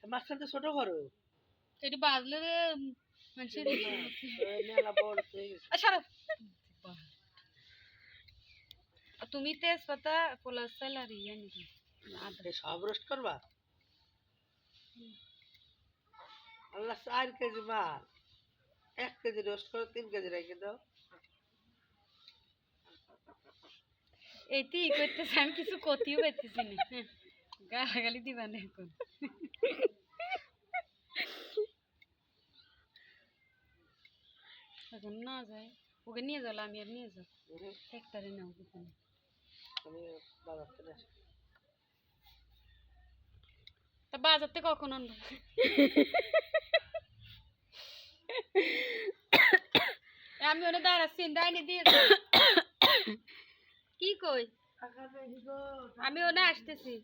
মাঝখানটা ছোট করো। এটি বাজলে মানুষের মেলা বড় হয়ে গেছে। আচ্ছা তুমি তেজপাতা পোলার চাল আর ইয়ে নিবি এই সব রোস্ট করবা? আল্লাহ 4 কেজি মাল 1 কেজি রোস্ট করো 3 কেজি রেখে দাও। এইটি করতেছে আমি কিছু ক্ষতিও পাইতেছি না গালাগালি দিবা না এখন এখন না যায় ওকে নিয়ে যাও আমি আর নিয়ে যাও একটারে নাও দোকানে আমি বাজার থেকে আসি। তা বাজার থেকে কখন আনবো আমি ওনে দাঁড়াচ্ছি ডাইনি দিয়ে কি কই আমি ওনে আসতেছি